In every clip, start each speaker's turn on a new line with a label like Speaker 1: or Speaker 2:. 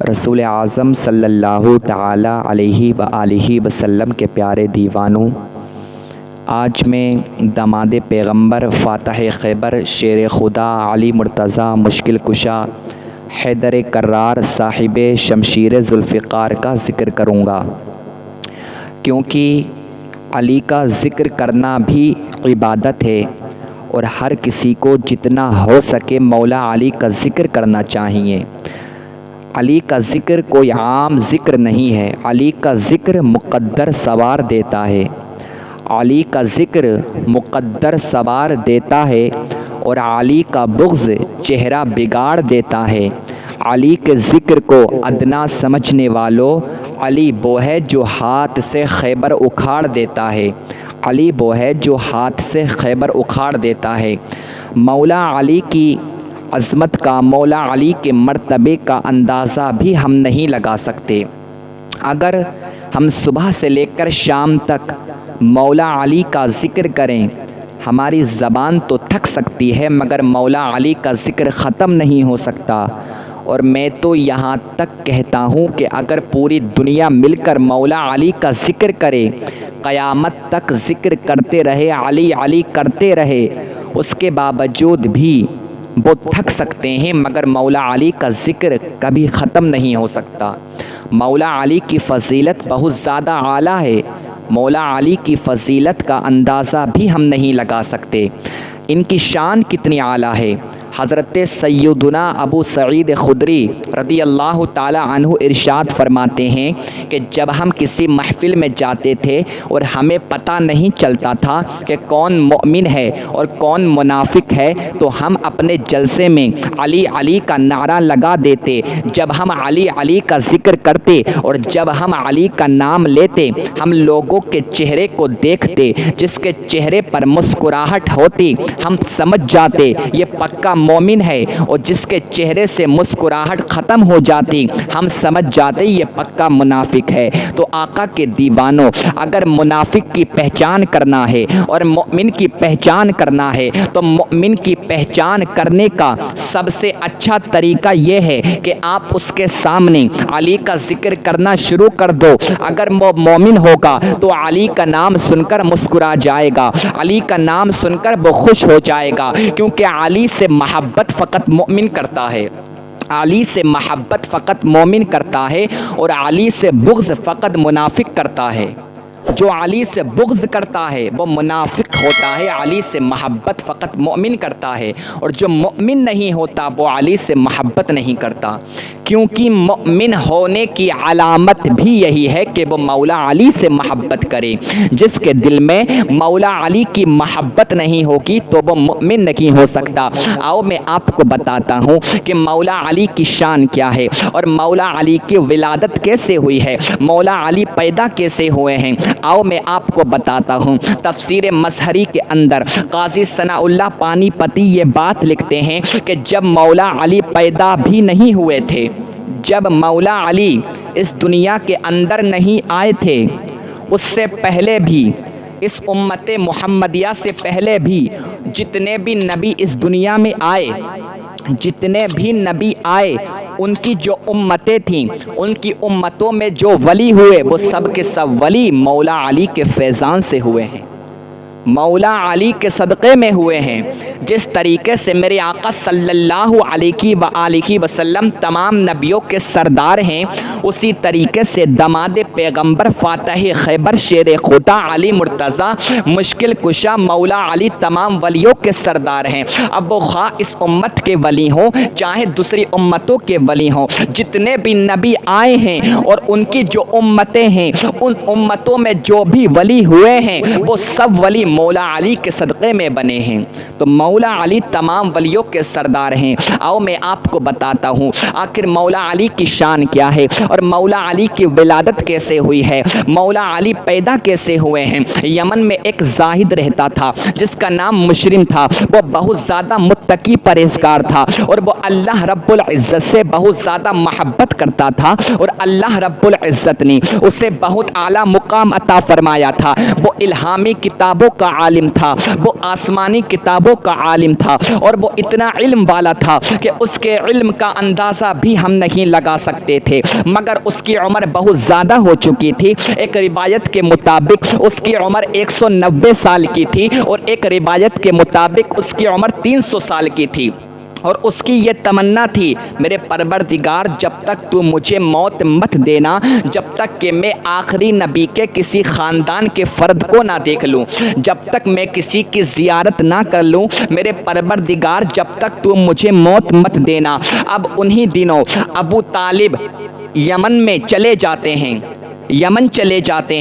Speaker 1: رسول اعظم صلی اللہ تعالی علیہ وآلہ وسلم کے پیارے دیوانوں، آج میں داماد پیغمبر، فاتح خیبر، شیر خدا، علی مرتضیٰ، مشکل کشا، حیدر کرار، صاحب شمشیر ذوالفقار کا ذکر کروں گا، کیونکہ علی کا ذکر کرنا بھی عبادت ہے اور ہر کسی کو جتنا ہو سکے مولا علی کا ذکر کرنا چاہیے۔ علی کا ذکر کوئی عام ذکر نہیں ہے، علی کا ذکر مقدر سوار دیتا ہے، علی کا ذکر مقدر سوار دیتا ہے اور علی کا بغض چہرہ بگاڑ دیتا ہے۔ علی کے ذکر کو ادنا سمجھنے والوں، علی وہ ہے جو ہاتھ سے خیبر اکھاڑ دیتا ہے، علی وہ ہے جو ہاتھ سے خیبر اکھاڑ دیتا ہے۔ مولا علی کی عظمت کا، مولا علی کے مرتبے کا اندازہ بھی ہم نہیں لگا سکتے۔ اگر ہم صبح سے لے کر شام تک مولا علی کا ذکر کریں، ہماری زبان تو تھک سکتی ہے مگر مولا علی کا ذکر ختم نہیں ہو سکتا۔ اور میں تو یہاں تک کہتا ہوں کہ اگر پوری دنیا مل کر مولا علی کا ذکر کرے، قیامت تک ذکر کرتے رہے، علی علی کرتے رہے، اس کے باوجود بھی وہ تھک سکتے ہیں مگر مولا علی کا ذکر کبھی ختم نہیں ہو سکتا۔ مولا علی کی فضیلت بہت زیادہ اعلیٰ ہے، مولا علی کی فضیلت کا اندازہ بھی ہم نہیں لگا سکتے۔ ان کی شان کتنی اعلیٰ ہے۔ حضرت سیدنا ابو سعید خدری رضی اللہ تعالی عنہ ارشاد فرماتے ہیں کہ جب ہم کسی محفل میں جاتے تھے اور ہمیں پتہ نہیں چلتا تھا کہ کون مومن ہے اور کون منافق ہے، تو ہم اپنے جلسے میں علی علی کا نعرہ لگا دیتے۔ جب ہم علی علی کا ذکر کرتے اور جب ہم علی کا نام لیتے، ہم لوگوں کے چہرے کو دیکھتے، جس کے چہرے پر مسکراہٹ ہوتی ہم سمجھ جاتے یہ پکا مومن ہے، اور جس کے چہرے سے مسکراہٹ ختم ہو جاتی ہم سمجھ جاتے یہ پکا منافق ہے۔ تو آقا کے دیوانوں، اگر منافق کی پہچان کرنا ہے اور مومن کی پہچان کرنا ہے تو مومن کی پہچان کرنے کا سب سے اچھا طریقہ یہ ہے کہ آپ اس کے سامنے علی کا ذکر کرنا شروع کر دو۔ اگر وہ مومن ہوگا تو علی کا نام سن کر مسکرا جائے گا، علی کا نام سن کر وہ خوش ہو جائے گا، کیونکہ علی سے محبت فقط مومن کرتا ہے، علی سے محبت فقط مومن کرتا ہے اور علی سے بغض فقط منافق کرتا ہے۔ جو علی سے بغض کرتا ہے وہ منافق ہوتا ہے، علی سے محبت فقط مومن کرتا ہے، اور جو مومن نہیں ہوتا وہ علی سے محبت نہیں کرتا، کیونکہ مومن ہونے کی علامت بھی یہی ہے کہ وہ مولا علی سے محبت کرے۔ جس کے دل میں مولا علی کی محبت نہیں ہوگی تو وہ مومن نہیں ہو سکتا۔ آؤ میں آپ کو بتاتا ہوں کہ مولا علی کی شان کیا ہے اور مولا علی کی ولادت کیسے ہوئی ہے، مولا علی پیدا کیسے ہوئے ہیں۔ آؤ میں آپ کو بتاتا ہوں۔ تفسیر مظہری کے اندر قاضی ثناء اللہ پانی پتی یہ بات لکھتے ہیں کہ جب مولا علی پیدا بھی نہیں ہوئے تھے، جب مولا علی اس دنیا کے اندر نہیں آئے تھے، اس سے پہلے بھی، اس امت محمدیہ سے پہلے بھی جتنے بھی نبی اس دنیا میں آئے، جتنے بھی نبی آئے، ان کی جو امتیں تھیں، ان کی امتوں میں جو ولی ہوئے وہ سب کے سب ولی مولا علی کے فیضان سے ہوئے ہیں، مولا علی کے صدقے میں ہوئے ہیں۔ جس طریقے سے میرے آقا صلی اللہ علیہ وآلہ وسلم تمام نبیوں کے سردار ہیں، اسی طریقے سے داماد پیغمبر، فاتح خیبر، شیر خدا، علی مرتضیٰ، مشکل کشا، مولا علی تمام ولیوں کے سردار ہیں۔ اب وہ خواہ اس امت کے ولی ہوں چاہے دوسری امتوں کے ولی ہوں، جتنے بھی نبی آئے ہیں اور ان کی جو امتیں ہیں، ان امتوں میں جو بھی ولی ہوئے ہیں وہ سب ولی مولا علی کے صدقے میں بنے ہیں۔ تو مولا علی تمام ولیوں کے سردار ہیں۔ آؤ میں آپ کو بتاتا ہوں آخر مولا علی کی شان کیا ہے اور مولا علی کی ولادت کیسے ہوئی ہے، مولا علی پیدا کیسے ہوئے ہیں۔ یمن میں ایک زاہد رہتا تھا جس کا نام مشرم تھا، وہ بہت زیادہ متقی پرہیزگار تھا اور وہ اللہ رب العزت سے بہت زیادہ محبت کرتا تھا، اور اللہ رب العزت نے اسے بہت اعلیٰ مقام عطا فرمایا تھا۔ وہ الہامی کتابوں کا عالم تھا، وہ آسمانی کتابوں کا عالم تھا، اور وہ اتنا علم والا تھا کہ اس کے علم کا اندازہ بھی ہم نہیں لگا سکتے تھے، مگر اس کی عمر بہت زیادہ ہو چکی تھی۔ ایک روایت کے مطابق اس کی عمر 190 سال کی تھی، اور ایک روایت کے مطابق اس کی عمر 300 سال کی تھی، اور اس کی یہ تمنا تھی، میرے پروردگار جب تک تو مجھے موت مت دینا جب تک کہ میں آخری نبی کے کسی خاندان کے فرد کو نہ دیکھ لوں، جب تک میں کسی کی زیارت نہ کر لوں، میرے پروردگار جب تک تو مجھے موت مت دینا۔ اب انہی دنوں ابو طالب یمن میں چلے جاتے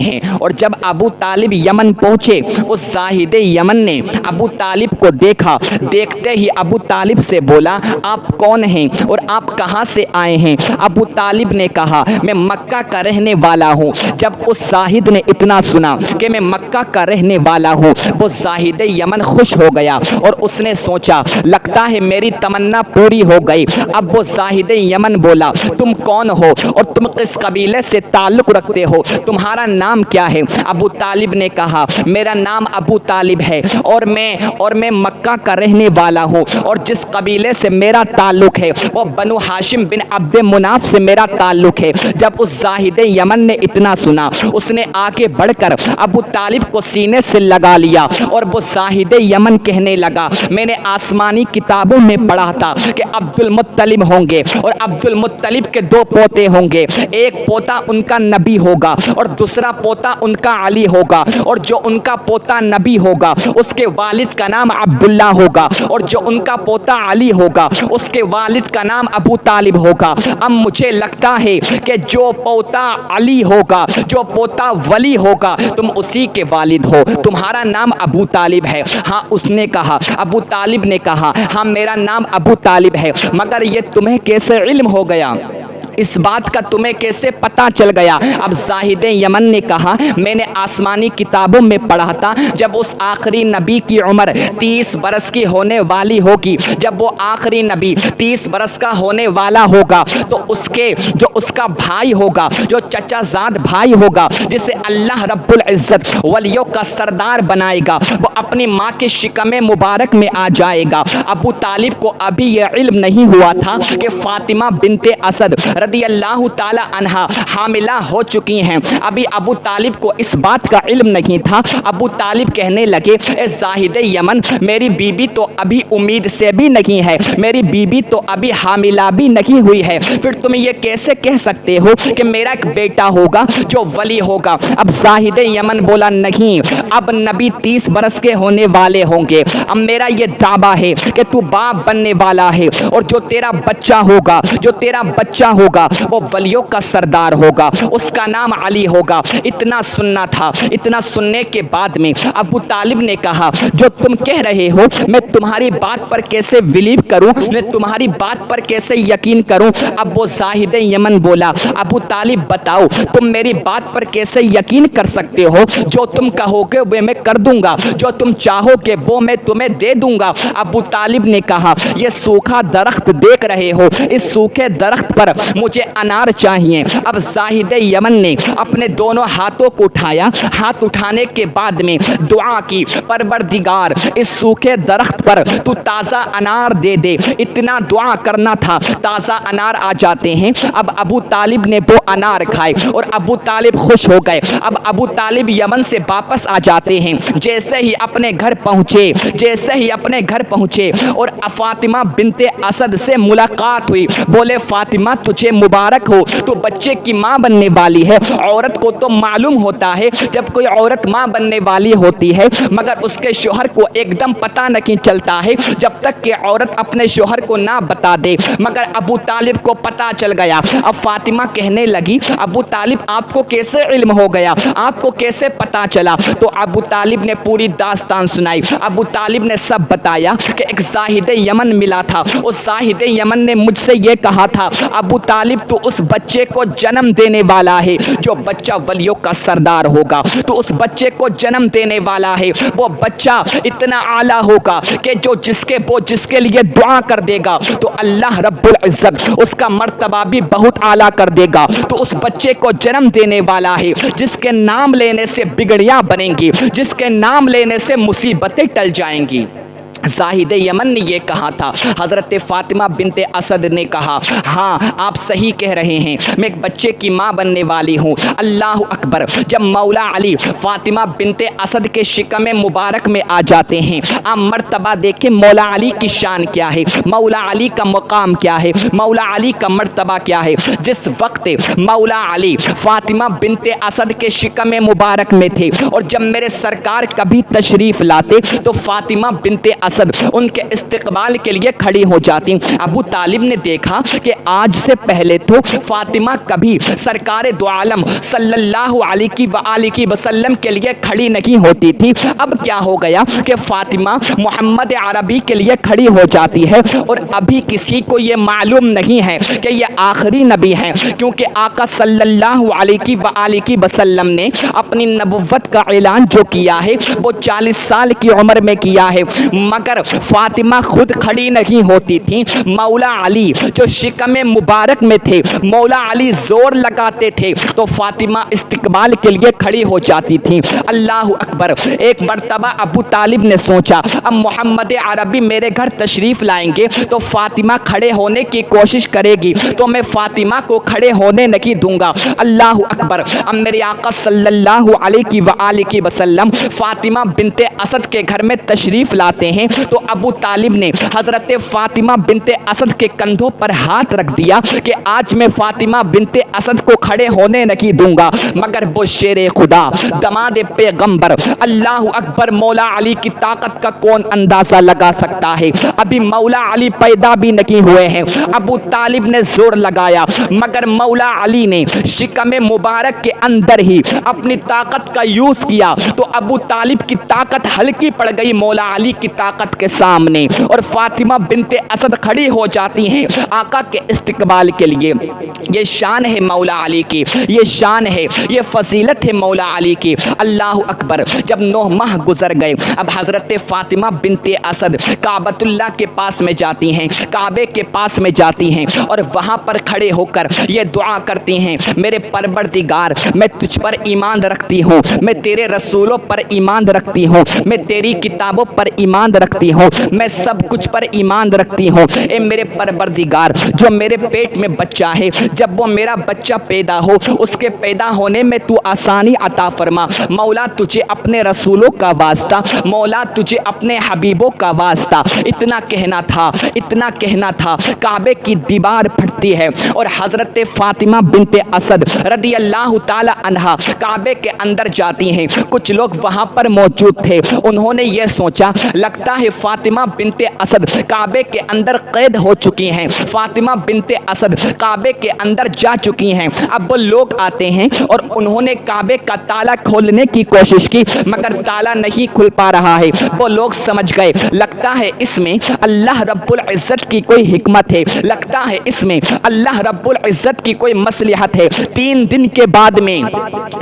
Speaker 1: ہیں، اور جب ابو طالب یمن پہنچے، اس زاہد یمن نے ابو طالب کو دیکھا، دیکھتے ہی ابو طالب سے بولا آپ کون ہیں اور آپ کہاں سے آئے ہیں؟ ابو طالب نے کہا میں مکہ کا رہنے والا ہوں۔ جب اس زاہد نے اتنا سنا کہ میں مکہ کا رہنے والا ہوں، وہ زاہد یمن خوش ہو گیا، اور اس نے سوچا لگتا ہے میری تمنا پوری ہو گئی۔ اب وہ زاہد یمن بولا تم کون ہو اور تم کس قبیلے سے تعلق رکھتے ہو، تمہارا نام کیا ہے؟ ابو طالب نے کہا میرا نام ابو طالب ہے، اور میں مکہ کا رہنے والا ہوں، اور جس قبیلے سے میرا تعلق ہے وہ بنو ہاشم بن عبد مناف سے میرا تعلق ہے۔ جب اس زاہد یمن نے اتنا سنا، اس نے آگے بڑھ کر ابو طالب کو سینے سے لگا لیا، اور وہ زاہد یمن کہنے لگا میں نے آسمانی کتابوں میں پڑھا تھا کہ عبد المطلب ہوں گے، اور عبد المطلب کے 2 پوتے ہوں گے، ایک پوتا ان کا نبی ہوگا اور دوسرا پوتا ان کا علی ہوگا، اور جو ان کا پوتا نبی ہوگا اس کے والد کا نام عبداللہ ہوگا، اور جو ان کا پوتا علی ہوگا اس کے والد کا نام ابو طالب ہوگا۔ اب مجھے لگتا ہے کہ جو پوتا علی ہوگا، جو پوتا ولی ہوگا، تم اسی کے والد ہو، تمہارا نام ابو طالب ہے۔ ہاں اس نے کہا، ابو طالب نے کہا ہاں میرا نام ابو طالب ہے، مگر یہ تمہیں کیسے علم ہو گیا، اس بات کا تمہیں کیسے پتہ چل گیا؟ اب زاہد یمن نے کہا میں نے آسمانی کتابوں میں پڑھا تھا جب اس آخری نبی کی عمر 30 برس کی ہونے والی ہوگی، جب وہ آخری نبی 30 برس کا ہونے والا ہوگا تو اس کا بھائی ہوگا، جو چچا زاد بھائی ہوگا، جسے اللہ رب العزت ولیوں کا سردار بنائے گا، وہ اپنی ماں کے شکم مبارک میں آ جائے گا۔ ابو طالب کو ابھی یہ علم نہیں ہوا تھا کہ فاطمہ بنت اسد رضی اللہ تعالی عنہا حاملہ ہو چکی ہیں، ابھی ابو طالب کو اس بات کا علم نہیں تھا۔ ابو طالب کہنے لگے اے زاہد یمن، میری بیوی تو ابھی امید سے بھی نہیں ہے، میری بیوی تو ابھی حاملہ بھی نہیں ہوئی ہے، پھر تم یہ کیسے کہہ سکتے ہو کہ میرا ایک بیٹا ہوگا جو ولی ہوگا؟ اب زاہد یمن بولا نہیں، اب نبی 30 برس کے ہونے والے ہوں گے، اب میرا یہ دعویٰ ہے کہ تو باپ بننے والا ہے، اور جو تیرا بچہ ہوگا وہ ولیوں کا سردار ہوگا، اس کا نام علی ہوگا۔ اتنا سننا تھا، اتنا سننے کے بعد میں ابو طالب نے کہا جو تم کہہ رہے ہو میں تمہاری بات پر کیسے بلیو کروں، میں تمہاری بات پر کیسے یقین کروں؟ اب وہ زاہد یمن بولا ابو طالب بتاؤ تم میری بات پر کیسے یقین کر سکتے ہو؟ جو تم کہو گے وہ میں کر دوں گا، جو تم چاہو گے وہ میں تمہیں دے دوں گا۔ ابو طالب نے کہا یہ سوکھا درخت دیکھ رہے ہو، اس سوکھے درخت پر مجھے انار چاہیے۔ اب زاہد یمن نے اپنے دونوں ہاتھوں کو اٹھایا، ہاتھ اٹھانے کے بعد میں دعا کی پروردگار اس سوکھے درخت پر تو تازہ انار دے دے۔ اتنا دعا کرنا تھا، تازہ انار آ جاتے ہیں۔ اب ابو طالب نے وہ انار کھائے اور ابو طالب خوش ہو گئے۔ اب ابو طالب یمن سے واپس آ جاتے ہیں، جیسے ہی اپنے گھر پہنچے اور فاطمہ بنت اسد سے ملاقات ہوئی، بولے فاطمہ تجھے مبارک ہو، تو بچے کی ماں بننے والی ہے۔ عورت کو تو معلوم ہوتا ہے جب کوئی عورت ماں بننے والی ہوتی ہے، مگر اس کے شوہر کو ایک دم پتہ نہیں چلتا ہے جب تک کہ عورت اپنے شوہر کو نہ بتا دے، مگر ابو طالب کو پتہ چل گیا۔ اب فاطمہ کہنے لگی ابو طالب آپ کو کیسے علم ہو گیا، آپ کو کیسے پتہ چلا؟ تو ابو طالب نے پوری داستان سنائی۔ ابو طالب نے سب بتایا کہ ایک زاہد یمن ملا تھا، اس زاہد یمن نے مجھ سے یہ کہا تھا ابو طالب طالب تو اس بچے کو جنم دینے والا ہے جو بچہ ولیوں کا سردار ہوگا، تو اس بچے کو جنم دینے والا ہے، وہ بچہ اتنا اعلیٰ ہوگا کہ جس کے لیے دعا کر دے گا تو اللہ رب العزت اس کا مرتبہ بھی بہت اعلیٰ کر دے گا۔ تو اس بچے کو جنم دینے والا ہے جس کے نام لینے سے بگڑیاں بنیں گی، جس کے نام لینے سے مصیبتیں ٹل جائیں گی۔ زاہد یمن نے یہ کہا تھا، حضرت فاطمہ بنت اسد نے کہا ہاں آپ صحیح کہہ رہے ہیں، میں ایک بچے کی ماں بننے والی ہوں۔ اللہ اکبر۔ جب مولا علی فاطمہ بنت اسد کے شکم مبارک میں آ جاتے ہیں، آپ مرتبہ دیکھیں مولا علی کی شان کیا ہے، مولا علی کا مقام کیا ہے، مولا علی کا مرتبہ کیا ہے۔ جس وقت مولا علی فاطمہ بنت اسد کے شکم مبارک میں تھے اور جب میرے سرکار کبھی تشریف لاتے تو فاطمہ بنت اسد ان کے استقبال کے لیے کھڑی ہو جاتی۔ ابو طالب نے دیکھا کہ آج سے پہلے تو فاطمہ کبھی سرکار دو عالم صلی اللہ علیہ وآلہ وسلم کے لیے کھڑی نہیں ہوتی تھی، اب کیا ہو گیا کہ فاطمہ محمد عربی کے لیے کھڑی ہو جاتی ہے، اور ابھی کسی کو یہ معلوم نہیں ہے کہ یہ آخری نبی ہے، کیونکہ آقا صلی اللہ علیہ وآلہ وسلم نے اپنی نبوت کا اعلان جو کیا ہے وہ 40 سال کی عمر میں کیا ہے، مگر فاطمہ خود کھڑی نہیں ہوتی تھی۔ مولا علی جو شکم مبارک میں تھے، مولا علی زور لگاتے تھے تو فاطمہ استقبال کے لیے کھڑی ہو جاتی تھی۔ اللہ اکبر۔ ایک مرتبہ ابو طالب نے سوچا اب محمد عربی میرے گھر تشریف لائیں گے تو فاطمہ کھڑے ہونے کی کوشش کرے گی تو میں فاطمہ کو کھڑے ہونے نہیں دوں گا۔ اللہ اکبر۔ اب میرے آقا صلی اللہ علیہ وآلہ وسلم فاطمہ بنت اسد کے گھر میں تشریف لاتے ہیں تو ابو طالب نے حضرت فاطمہ بنت اسد کے کندھوں پر ہاتھ رکھ دیا کہ آج میں فاطمہ بنت اسد کو کھڑے ہونے نہیں دوں گا، مگر وہ شیر خدا دماد پیغمبر اللہ اکبر مولا علی کی طاقت کا کون اندازہ لگا سکتا ہے؟ ابھی مولا علی پیدا بھی نہیں ہوئے ہیں، ابو طالب نے زور لگایا مگر مولا علی نے شکم مبارک کے اندر ہی اپنی طاقت کا یوز کیا تو ابو طالب کی طاقت ہلکی پڑ گئی مولا علی کی طاقت کے سامنے، اور فاطمہ بنت اسد کھڑی ہو جاتی ہیں آقا کے استقبال کے لیے۔ یہ شان ہے مولا علی کی، یہ شان ہے، یہ فضیلت ہے مولا علی کی۔ اللہ اکبر۔ جب 9 ماہ گزر گئے اب حضرت فاطمہ بنت اسد کعبۃ اللہ کے پاس میں جاتی ہیں، کعبے کے پاس میں جاتی ہیں اور وہاں پر کھڑے ہو کر یہ دعا کرتی ہیں، میرے پروردگار میں تجھ پر ایمان رکھتی ہوں، میں تیرے رسولوں پر ایمان رکھتی ہوں، میں تیری کتابوں پر ایمان رکھتی ہوں، میں سب کچھ پر ایمان رکھتی ہوں۔ اے میرے پروردگار جو میرے پیٹ میں بچہ ہے، جب وہ میرا بچہ پیدا ہو اس کے پیدا ہونے میں تو آسانی عطا فرما۔ مولا تجھے اپنے رسولوں کا واسطہ، مولا تجھے اپنے حبیبوں کا واسطہ۔ اتنا کہنا تھا، اتنا کہنا تھا، کعبے کی دیوار پھٹتی ہے اور حضرت فاطمہ بنت اسد رضی اللہ تعالی عنہا کعبے کے اندر جاتی ہیں۔ کچھ لوگ وہاں پر موجود تھے، انہوں نے یہ سوچا لگتا ہے فاطمہ بنت اسد کعبے کے اندر قید ہو چکی ہیں، فاطمہ بنت اسد کعبے کے اندر جا چکی ہیں۔ اب وہ لوگ آتے ہیں اور انہوں نے کعبے کا تالا کھولنے کی کوشش کی مگر تالا نہیں کھل پا رہا ہے۔ وہ لوگ سمجھ گئے لگتا ہے اس میں اللہ رب العزت کی کوئی حکمت ہے، لگتا ہے اس میں اللہ رب العزت کی کوئی مصلحت ہے۔ 3 دن کے بعد میں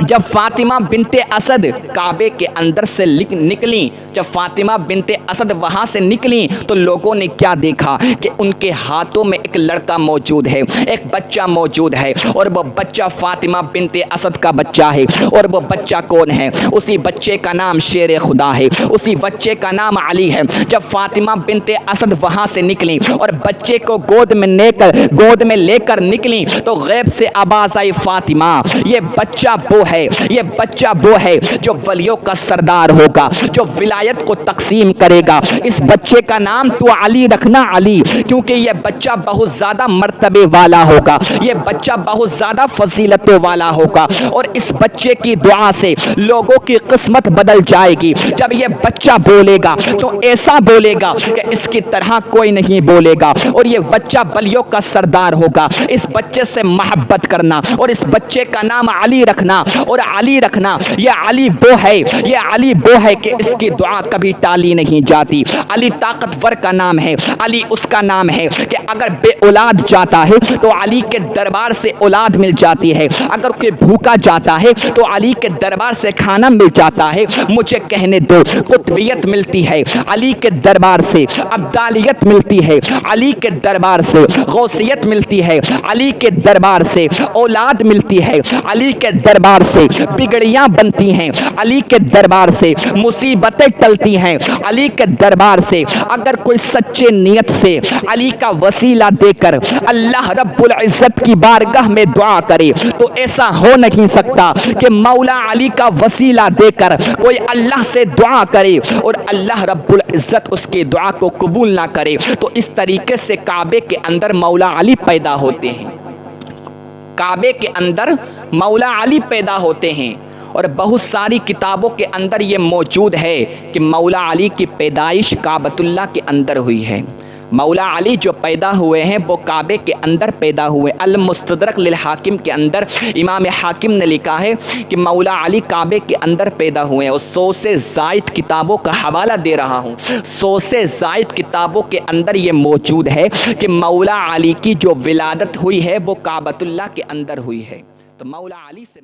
Speaker 1: جب فاطمہ بنت اسد کعبے کے اندر سے نکلی، جب فاطمہ بنت اسد وہاں سے نکلی تو لوگوں نے کیا دیکھا کہ ان کے ہاتھوں میں ایک لڑکا موجود ہے، ایک بچہ موجود ہے، اور وہ بچہ فاطمہ بنت اسد کا بچہ ہے۔ اور وہ بچہ کون ہے؟ اسی بچے کا نام شیر خدا ہے، اسی بچے کا نام علی ہے۔ جب فاطمہ بنت اسد وہاں سے نکلی اور بچے کو گود میں لے کر نکلی تو غیب سے آواز آئی فاطمہ یہ بچہ وہ ہے، یہ بچہ وہ ہے جو ولیوں کا سردار ہوگا، جو ولایت کو تقسیم کرے گا۔ اس بچے کا نام تو علی رکھنا، علی، کیونکہ یہ بچہ بہت زیادہ مرتبے والا ہوگا، یہ بچہ بہت زیادہ فضیلتوں والا ہوگا، اور اس بچے کی دعا سے لوگوں کی قسمت بدل جائے گی۔ جب یہ بچہ بولے گا تو ایسا بولے گا کہ اس کی طرح کوئی نہیں بولے گا، اور یہ بچہ ولیوں کا سردار ہوگا۔ اس بچے سے محبت کرنا اور اس بچے کا نام علی رکھنا، اور علی رکھنا، یہ علی وہ ہے، یہ علی وہ ہے کہ اس کی دعا کبھی ٹالی نہیں جائے جاتی۔ علی طاقتور کا نام ہے، علی اس کا نام ہے کہ اگر بے اولاد جاتا ہے تو علی کے دربار سے اولاد مل جاتی ہے، اگر کوئی بھوکا جاتا ہے تو علی کے دربار سے کھانا مل جاتا ہے۔ مجھے کہنے دو، قطبیت ملتی ہے علی کے دربار سے، ابدالیت ملتی ہے علی کے دربار سے، غوثیت ملتی ہے علی کے دربار سے، اولاد ملتی ہے علی کے دربار سے، بگڑیاں بنتی ہیں علی کے دربار سے، مصیبتیں ٹلتی ہیں علی کے دربار سے۔ اگر کوئی سچے نیت سے علی کا وسیلہ دے کر اللہ رب العزت کی بارگاہ میں دعا کرے تو ایسا ہو نہیں سکتا کہ مولا علی کا وسیلہ دے کر کوئی اللہ سے دعا کرے اور اللہ رب العزت اس کی دعا کو قبول نہ کرے۔ تو اس طریقے سے کعبے کے اندر مولا علی پیدا ہوتے ہیں، کعبے کے اندر مولا علی پیدا ہوتے ہیں، اور بہت ساری کتابوں کے اندر یہ موجود ہے کہ مولا علی کی پیدائش کعبۃ اللہ کے اندر ہوئی ہے۔ مولا علی جو پیدا ہوئے ہیں وہ کعبے کے اندر پیدا ہوئے۔ المستدرک للحاکم کے اندر امام حاکم نے لکھا ہے کہ مولا علی کعبے کے اندر پیدا ہوئے ہیں، اور 100 سے زائد کتابوں کا حوالہ دے رہا ہوں۔ 100 سے زائد کتابوں کے اندر یہ موجود ہے کہ مولا علی کی جو ولادت ہوئی ہے وہ کعبۃ اللہ کے اندر ہوئی ہے۔ تو مولا علی سے